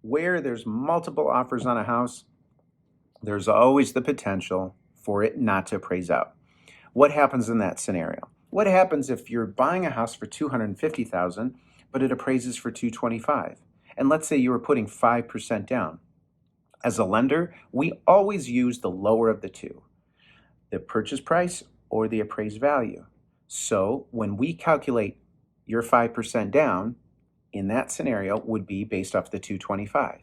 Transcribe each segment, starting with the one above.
where there's multiple offers on a house, there's always the potential for it not to appraise out. What happens in that scenario? What happens if you're buying a house for $250,000, but it appraises for $225,000? And let's say you were putting 5% down. As a lender, we always use the lower of the two, the purchase price or the appraised value. So when we calculate your 5% down, in that scenario would be based off the 225.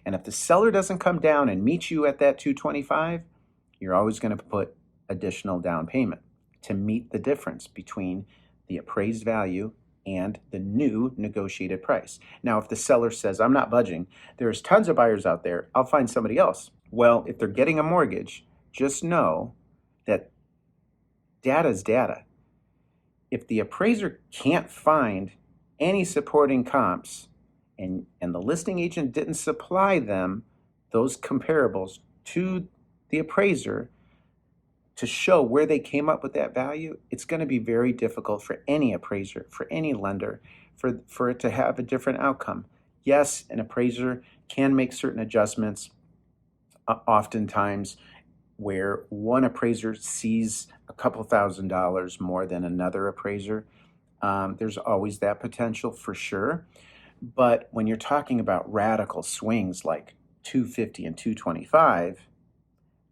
And if the seller doesn't come down and meet you at that 225, you're always going to put additional down payment to meet the difference between the appraised value and the new negotiated price. Now, if the seller says, I'm not budging, there's tons of buyers out there, I'll find somebody else. Well, if they're getting a mortgage, just know that data is data. If the appraiser can't find any supporting comps and the listing agent didn't supply them those comparables to the appraiser to show where they came up with that value, it's going to be very difficult for any appraiser, for any lender, for it to have a different outcome. Yes, an appraiser can make certain adjustments, oftentimes where one appraiser sees a couple $1,000s more than another appraiser. There's always that potential for sure. But when you're talking about radical swings like 250 and 225,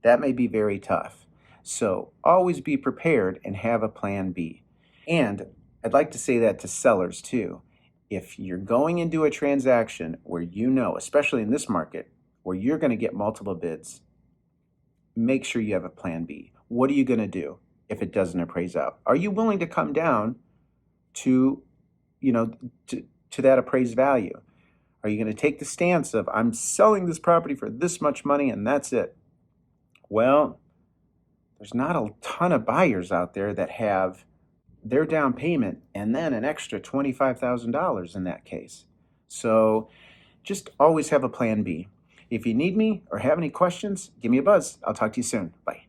that may be very tough. So always be prepared and have a plan B. And I'd like to say that to sellers too. If you're going into a transaction where you know, especially in this market, where you're going to get multiple bids, make sure you have a plan B. What are you going to do if it doesn't appraise out? Are you willing to come down to that appraised value? Are you going to take the stance of, I'm selling this property for this much money and that's it? Well, there's not a ton of buyers out there that have their down payment and then an extra $25,000 in that case. So just always have a plan B. If you need me or have any questions, give me a buzz. I'll talk to you soon. Bye.